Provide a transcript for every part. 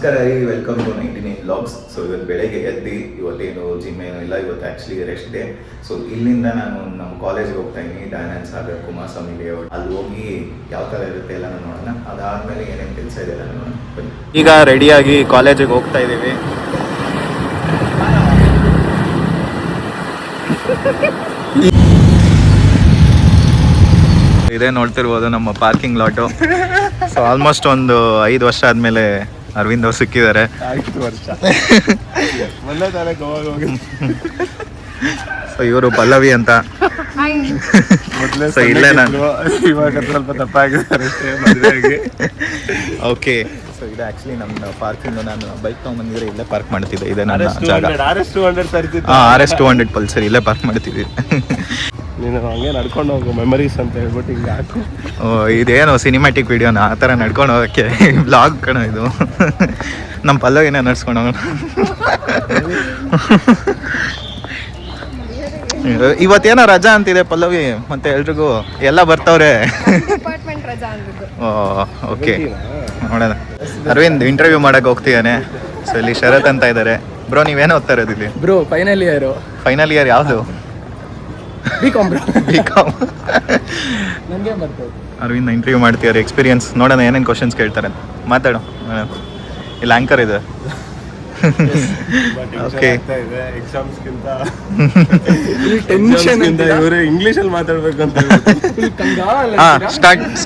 ನಮಸ್ಕಾರ ರೀ, welcome to 98 vlogs. So ಇವತ್ತು ಬೆಳಗ್ಗೆ ಎದ್ದು ಇವತ್ತೇನು ಜಿಮ್ ಏನೂ ಇಲ್ಲ, ಇವತ್ತು ಆ್ಯಕ್ಚುಲಿ ರೆಸ್ಟ್ ಡೇ. ಸೊ ಇಲ್ಲಿಂದ ನಾನು ನಮ್ಮ ಕಾಲೇಜ್ಗೆ ಹೋಗ್ತಾ ಇದ್ದೀನಿ, ದಯಾನಂದ ಸಾಗರ್ ಕುಮಾರಸ್ವಾಮಿ ಲೇಔಟ್. ಅಲ್ಲಿ ಹೋಗಿ ಯಾವ ಥರ ಇರುತ್ತೆ ಎಲ್ಲ ನೋಡೋಣ. ಅದಾದಮೇಲೆ ಏನೇನು ಕೆಲಸ ಇದೆ ಎಲ್ಲ ನೋಡೋಣ. ಬನ್ನಿ. ಈಗ ರೆಡಿಯಾಗಿ ಕಾಲೇಜಿಗೆ ಹೋಗ್ತಾ ಇದ್ದೀವಿ. ಇದೇ ನೋಡ್ತಿರ್ಬೋದು ನಮ್ಮ ಪಾರ್ಕಿಂಗ್ ಲಾಟು. ಸೊ ಆಲ್ಮೋಸ್ಟ್ ಒಂದು 5 ವರ್ಷ ಆದಮೇಲೆ ಅರವಿಂದ್ ಅವ್ರು ಸಿಕ್ಕಿದ್ದಾರೆ. 5 ವರ್ಷ ಮೊನ್ನೆ ತಾನೇ ಗೋವಾಗ ಹೋಗಿ. ಸೊ ಇವರು ಪಲ್ಲವಿ ಅಂತ. ಸೊ ಇಲ್ಲೇ ನಾನು ಇವಾಗ ಸ್ವಲ್ಪ ತಪ್ಪಾಗಿದ್ದಾರೆ ಅಷ್ಟೇ ಮದುವೆಯಾಗಿ. ಓಕೆ, ಸೊ ಇದು ಆ್ಯಕ್ಚುಲಿ ನಮ್ಮ ಪಾರ್ಕಿಂಗ್. ನಾನು ಬೈಕ್ ತೊಗೊಂಬಂದಿದ್ರೆ ಇಲ್ಲೇ ಪಾರ್ಕ್ ಮಾಡ್ತಿದ್ದೆ. ಇದೆ ನನ್ನ ಜಾಗ. RS 200 ಪಲ್ಸರ್ ಇಲ್ಲೇ ಪಾರ್ಕ್ ಮಾಡ್ತಿದ್ವಿ. ನೀನು ಹಂಗೆ ನಡ್ಕೊಂಡು ಹೋಗು, ಮೆಮರೀಸ್ ಅಂತ ಹೇಳ್ಬಿಟ್ಟು ಹಿಂಗೆ ಹಾಕು. ಇದೇನು ಸಿನಿಮ್ಯಾಟಿಕ್ ವಿಡಿಯೋನ ಆ ಥರ ನಡ್ಕೊಂಡು ಹೋಗೋಕ್ಕೆ ಬ್ಲಾಗ್ ಕಣ ಇದು. ನಮ್ಮ ಪಲ್ಲವಿನ ನಡ್ಸ್ಕೊಂಡು ಹೋಗೋಣ. ಇವತ್ತೇನೋ ರಜಾ ಅಂತಿದೆ ಪಲ್ಲವಿ, ಮತ್ತೆ ಎಲ್ರಿಗೂ ಎಲ್ಲ ಬರ್ತವ್ರೆ. ಓಕೆ, ನೋಡೋಣ. ಅರವಿಂದ್ ಇಂಟರ್ವ್ಯೂ ಮಾಡಕ್ಕೆ ಹೋಗ್ತಿದ್ದಾನೆ. ಸೊ ಇಲ್ಲಿ ಶರತ್ ಅಂತ ಇದ್ದಾರೆ. ಬ್ರೋ ನೀವೇನು ಓದ್ತಾ ಇರೋದು ಇಲ್ಲಿ? Bro final year. ಯಾವುದು? ಬಿಕಾಮ್. ನನಗೆ ಬರ್ತದೆ. ಅರವಿಂದ್ ಇಂಟರ್ವ್ಯೂ ಮಾಡ್ತಿದ್ದಾರೆ. ಎಕ್ಸ್ಪೀರಿಯನ್ಸ್ ನೋಡೋಣ ಏನೇನು ಕ್ವಶನ್ಸ್ ಕೇಳ್ತಾರೆ. ಮಾತಾಡೋ. ಇಲ್ಲಿ ಆಂಕರ್ ಇದೆ. ಓಕೆ, ಎಕ್ಸಾಮ್ಸ್ಗಿಂತ ಇವರು ಇಂಗ್ಲೀಷಲ್ಲಿ ಮಾತಾಡ್ಬೇಕು ಅಂತ.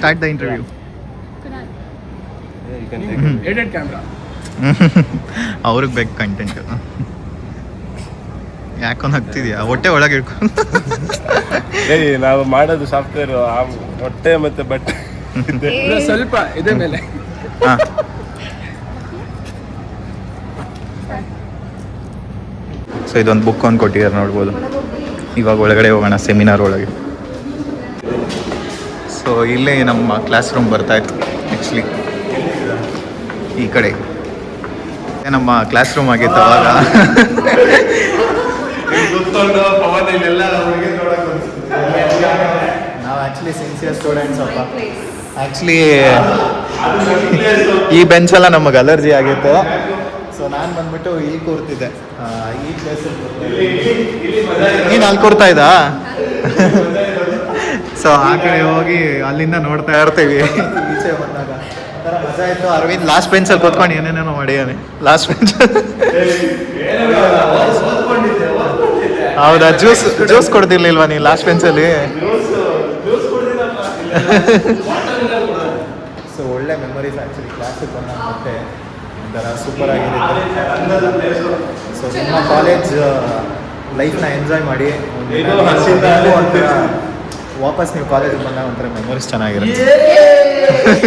Start the interview. Edit camera. ಅವ್ರಿಗೆ ಬೇಕು ಕಂಟೆಂಟ್. ಯಾಕೊಂದು ಹಾಕ್ತಿದ್ಯಾ ಹೊಟ್ಟೆ ಒಳಗೆ ಇಟ್ಕೊಂಡು? ನಾವು ಮಾಡೋದು ಸಾಫ್ಟ್ವೇರ್, ಹೊಟ್ಟೆ ಮತ್ತೆ ಬಟ್ಟೆ ಸ್ವಲ್ಪ ಇದೇ ಮೇಲೆ. ಸೊ ಇದೊಂದು ಬುಕ್ ಒಂದು ಕೊಟ್ಟಿದ್ದಾರೆ, ನೋಡ್ಬೋದು. ಇವಾಗ ಒಳಗಡೆ ಹೋಗೋಣ, ಸೆಮಿನಾರ್ ಒಳಗೆ. ಸೊ ಇಲ್ಲೇ ನಮ್ಮ ಕ್ಲಾಸ್ ರೂಮ್ ಬರ್ತಾ ಇತ್ತು. ಆ್ಯಕ್ಚುಲಿ ಈ ಕಡೆ ನಮ್ಮ ಕ್ಲಾಸ್ ರೂಮ್ ಆಗಿತ್ತು ಅವಾಗ. ನಾವು ಆ್ಯಕ್ಚುಲಿ ಸಿನ್ಸಿಯರ್ ಸ್ಟೂಡೆಂಟ್ಸ್ ಅಪ್ಪ. ಆ್ಯಕ್ಚುಲಿ ಈ ಬೆಂಚೆಲ್ಲ ನಮಗೆ ಅಲರ್ಜಿ ಆಗಿತ್ತು. ಸೊ ನಾನು ಬಂದ್ಬಿಟ್ಟು ಇಲ್ಲಿ ಕೂರ್ತಿದ್ದೆ, ಈ ಪ್ಲೇಸಲ್ಲಿ. ನೀನು ಅಲ್ಲಿ ಕೂರ್ತಾ ಇದ್ದಾ? ಸೊ ಆ ಕಡೆ ಹೋಗಿ ಅಲ್ಲಿಂದ ನೋಡ್ತಾ ಇರ್ತೀವಿ. ಈಚೆ ಬಂದಾಗ ಒಂಥರ ಮಜಾ ಇತ್ತು. ಅರವಿಂದ್ ಲಾಸ್ಟ್ ಬೆಂಚಲ್ಲಿ ಕೂತ್ಕೊಂಡು ಏನೇನೇನೋ ಮಾಡಿಯಾನೆ. Last bench. ಹೌದಾ? ಜ್ಯೂಸ್ ಕೊಡ್ತಿರ್ಲಿಲ್ವಾ ನೀನು ಲಾಸ್ಟ್ ಬೆಂಚಲ್ಲಿ? ಸೊ ಒಳ್ಳೆ ಮೆಮೊರೀಸ್ ಆ್ಯಕ್ಚುಲಿ ಕ್ಲಾಸಿಗೆ ಬಂದಾಗ. ಮತ್ತೆ ಒಂಥರ ಸೂಪರ್ ಆಗಿರುತ್ತೆ. ಸೊ ನಿಮ್ಮ ಕಾಲೇಜ್ ಲೈಫ್ನ ಎಂಜಾಯ್ ಮಾಡಿ. ವಾಪಸ್ ನೀವು ಕಾಲೇಜಿಗೆ ಬಂದಾಗ ಒಂಥರ ಮೆಮೊರೀಸ್ ಚೆನ್ನಾಗಿರುತ್ತೆ.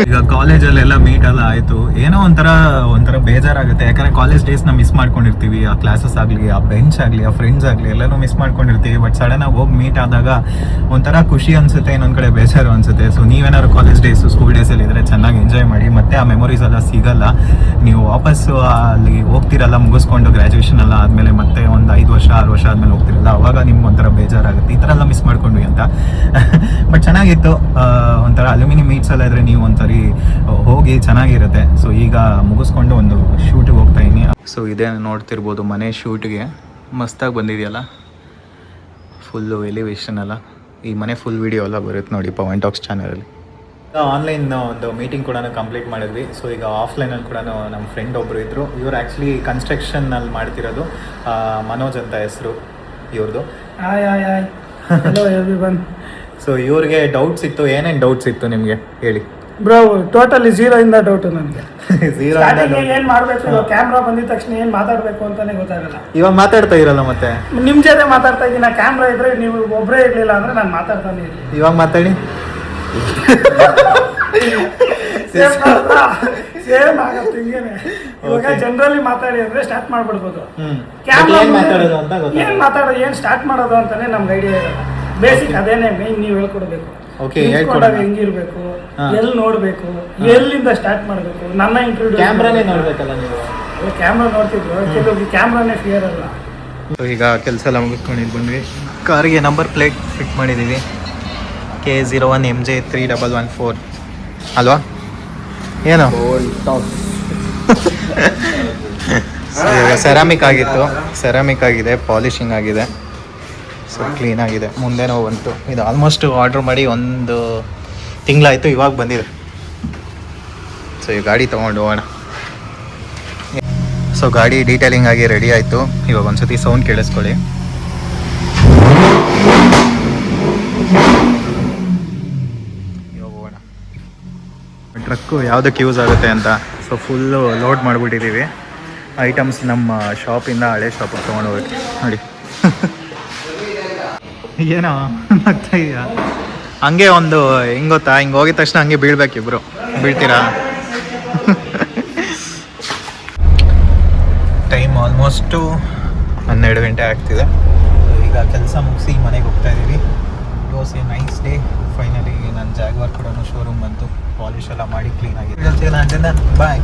ಈಗ ಕಾಲೇಜಲ್ಲೆಲ್ಲ ಮೀಟ್ ಎಲ್ಲ ಆಯಿತು. ಏನೋ ಒಂಥರ ಬೇಜಾರಾಗುತ್ತೆ. ಯಾಕಂದರೆ ಕಾಲೇಜ್ ಡೇಸ್ನ ಮಿಸ್ ಮಾಡ್ಕೊಂಡಿರ್ತೀವಿ. ಆ ಕ್ಲಾಸಸ್ ಆಗಲಿ, ಆ ಬೆಂಚ್ ಆಗಲಿ, ಆ ಫ್ರೆಂಡ್ಸ್ ಆಗಲಿ, ಎಲ್ಲನೂ ಮಿಸ್ ಮಾಡ್ಕೊಂಡಿರ್ತೀವಿ. ಬಟ್ ಸಡನ್ನಾಗಿ ಹೋಗಿ ಮೀಟ್ ಆದಾಗ ಒಂಥರ ಖುಷಿ ಅನಿಸುತ್ತೆ, ಇನ್ನೊಂದು ಕಡೆ ಬೇಜಾರು ಅನಿಸುತ್ತೆ. ಸೊ ನೀವೇನಾದ್ರು ಕಾಲೇಜ್ ಡೇಸು, ಸ್ಕೂಲ್ ಡೇಸಲ್ಲಿ ಇದ್ದರೆ ಚೆನ್ನಾಗಿ ಎಂಜಾಯ್ ಮಾಡಿ. ಮತ್ತೆ ಆ ಮೆಮೊರೀಸ್ ಎಲ್ಲ ಸಿಗಲ್ಲ. ನೀವು ವಾಪಸ್ಸು ಅಲ್ಲಿ ಹೋಗ್ತಿರಲ್ಲ, ಮುಗಿಸ್ಕೊಂಡು ಗ್ರ್ಯಾಜುಯೇಷನ್ ಎಲ್ಲ ಆದಮೇಲೆ ಮತ್ತೆ ಒಂದು 5 ವರ್ಷ 6 ವರ್ಷ ಆದಮೇಲೆ ಹೋಗ್ತಿರಲ್ಲ, ಅವಾಗ ನಿಮ್ಗೆ ಒಂಥರ ಬೇಜಾರಾಗುತ್ತೆ, ಈ ಥರ ಎಲ್ಲ ಮಿಸ್ ಮಾಡ್ಕೊಂಡ್ವಿ ಅಂತ. ಬಟ್ ಚೆನ್ನಾಗಿತ್ತು. ಒಂಥರ ಅಲ್ಯೂಮಿನಿ ಮೀಟ್ಸ್ ಎಲ್ಲ ಇದ್ರೆ ನೀವು ಒಂದ್ಸರಿ ಹೋಗಿ, ಚೆನ್ನಾಗಿರುತ್ತೆ. ಸೊ ಈಗ ಮುಗಿಸ್ಕೊಂಡು ಒಂದು ಶೂಟಿಗೆ ಹೋಗ್ತಾ ಇದ್ದೀನಿ. ಸೊ ಇದೇ ನೋಡ್ತಿರ್ಬೋದು ಮನೆ ಶೂಟ್ಗೆ. ಮಸ್ತಾಗಿ ಬಂದಿದೆಯಲ್ಲ, ಫುಲ್ಲು ಎಲಿವೇಶನ್ ಎಲ್ಲ. ಈ ಮನೆ ಫುಲ್ ವಿಡಿಯೋ ಎಲ್ಲ ಬರುತ್ತೆ ನೋಡಿ ಪವನ್ ಟಾಕ್ಸ್ ಚಾನಲಲ್ಲಿ. ಆನ್ಲೈನ್ ಒಂದು ಮೀಟಿಂಗ್ ಕೂಡ ಕಂಪ್ಲೀಟ್ ಮಾಡಿದ್ವಿ. ಸೊ ಈಗ ಆಫ್ಲೈನಲ್ಲಿ ಕೂಡ ನಮ್ಮ ಫ್ರೆಂಡ್ ಒಬ್ಬರು ಇದ್ದರು. ಇವರು ಆ್ಯಕ್ಚುಲಿ ಕನ್ಸ್ಟ್ರಕ್ಷನ್ನಲ್ಲಿ ಮಾಡ್ತಿರೋದು. ಮನೋಜ್ ಅಂತ ಹೆಸರು ಇವ್ರದ್ದು. Hello everyone. ಸೊ ಇವ್ರಿಗೆ ಡೌಟ್ಸ್ ಇತ್ತು. ಏನೇನು ಡೌಟ್ಸ್ ಇತ್ತು ನಿಮಗೆ ಹೇಳಿ? ಬ್ರೋ ಟೋಟಲಿ 0 ಇಂದ ಡೌಟು ನನಗೆ. 0 ಏನು ಮಾಡಬೇಕು, ಕ್ಯಾಮ್ರಾ ಬಂದಿದ ತಕ್ಷಣ ಏನು ಮಾತಾಡಬೇಕು ಅಂತಾನೆ ಗೊತ್ತಾಗಲ್ಲ. ಇವಾಗ ಮಾತಾಡ್ತಾ ಇರಲ್ಲ, ಮತ್ತೆ ನಿಮ್ಮ ಜೊತೆ ಮಾತಾಡ್ತಾ ಇದ್ದೀನಿ. ಕ್ಯಾಮ್ರಾ ಇದ್ರೆ ನೀವು ಒಬ್ಬರೇ ಇರಲಿಲ್ಲ ಅಂದರೆ ನಾನು ಮಾತಾಡ್ತಾನೆ ಇರಲಿ. ಇವಾಗ ಮಾತಾಡಿ. ಸೇಮ್ ಆಗುತ್ತೆ ಹಿಂಗೇನೆ. ಇವಾಗ ಜನರಲಿ ಮಾತಾಡಿ ಅಂದರೆ ಸ್ಟಾರ್ಟ್ ಮಾಡ್ಬಿಡ್ಬೋದು. ಏನು ಮಾತಾಡೋದು, ಏನು ಸ್ಟಾರ್ಟ್ ಮಾಡೋದು ಅಂತಾನೆ ನಮ್ಗೆ ಐಡಿಯಾ ಇರಲ್ಲ. ಬೇಸಿಕ್ ಅದೇನೆ ಮೇನ್. ನೀವು ಹೇಳ್ಕೊಡ್ಬೇಕು. ಹೆಂಗಿರ್ಬೇಕು, ಎಲ್ಲಿ ನೋಡ್ಬೇಕು, ಎಲ್ಲಿಂದ ಸ್ಟಾರ್ಟ್ ಮಾಡಬೇಕು. ನನ್ನ ಇಂಟ್ರೊಡ್ಯೂಸ್ ಕ್ಯಾಮ್ರಾನೇ ನೋಡ್ಬೇಕಲ್ಲ ನೀವು. ಕ್ಯಾಮ್ರಾ ನೋಡ್ತಿದ್ರು, ಕೆಲವೊಬ್ಬರು ಕ್ಯಾಮ್ರಾನೇ ಫಿಯರ್ ಅಲ್ಲ. ಈಗ ಕೆಲಸ ಎಲ್ಲ ಮುಗಿಸ್ಕೊಂಡು ಬಂದ್ವಿ. ಕಾರಿಗೆ ನಂಬರ್ ಪ್ಲೇಟ್ ಫಿಟ್ ಮಾಡಿದ್ದೀವಿ. K01 MJ 3114 ಅಲ್ವಾ? ಏನು ಸೆರಾಮಿಕ್ ಆಗಿತ್ತು, ಸೆರಾಮಿಕ್ ಆಗಿದೆ, ಪಾಲಿಶಿಂಗ್ ಆಗಿದೆ, ಸೊ ಕ್ಲೀನ್ ಆಗಿದೆ. ಮುಂದೆನೋ ಬಂತು. ಇದು ಆಲ್ಮೋಸ್ಟ್ ಆರ್ಡ್ರ್ ಮಾಡಿ 1 ತಿಂಗಳಾಯಿತು, ಇವಾಗ ಬಂದಿದೆ. ಸೊ ಈ ಗಾಡಿ ತೊಗೊಂಡು ಹೋಗೋಣ. ಸೊ ಗಾಡಿ ಡೀಟೇಲಿಂಗ್ ಆಗಿ ರೆಡಿ ಆಯಿತು. ಇವಾಗ ಒಂದ್ಸತಿ ಸೌಂಡ್ ಕೇಳಿಸ್ಕೊಳ್ಳಿ. ಇವಾಗ ಹೋಗೋಣ. ಟ್ರಕ್ಕು ಯಾವುದಕ್ಕೆ ಯೂಸ್ ಆಗುತ್ತೆ ಅಂತ. ಸೊ ಫುಲ್ಲು ಲೋಡ್ ಮಾಡಿಬಿಟ್ಟಿದ್ದೀವಿ ಐಟಮ್ಸ್. ನಮ್ಮ ಶಾಪಿಂದ ಹಳೆ ಶಾಪಿಗೆ ತೊಗೊಂಡು ಹೋಗ್ಬೇಕು ನೋಡಿ. ಏನೋ ಆಗ್ತಾ ಇದೆಯಾ? ಹಂಗೆ ಒಂದು ಹಿಂಗೆ ಗೊತ್ತಾ, ಹಿಂಗೆ ಹೋಗಿದ ತಕ್ಷಣ ಹಂಗೆ ಬೀಳ್ಬೇಕಿಬ್ರು. ಬೀಳ್ತೀರಾ? ಟೈಮ್ ಆಲ್ಮೋಸ್ಟು 12 ಗಂಟೆ ಆಗ್ತಿದೆ. ಈಗ ಕೆಲಸ ಮುಗಿಸಿ ಮನೆಗೆ ಹೋಗ್ತಾ ಇದ್ದೀವಿ. It was A nice day. Finally ನನ್ನ ಜಾಗ್ವಾರ್ ಕೂಡ ಶೋರೂಮ್ ಬಂತು. ಪಾಲಿಶ್ ಎಲ್ಲ ಮಾಡಿ ಕ್ಲೀನ್ ಆಗಿದೆ. ಬಾಯ್.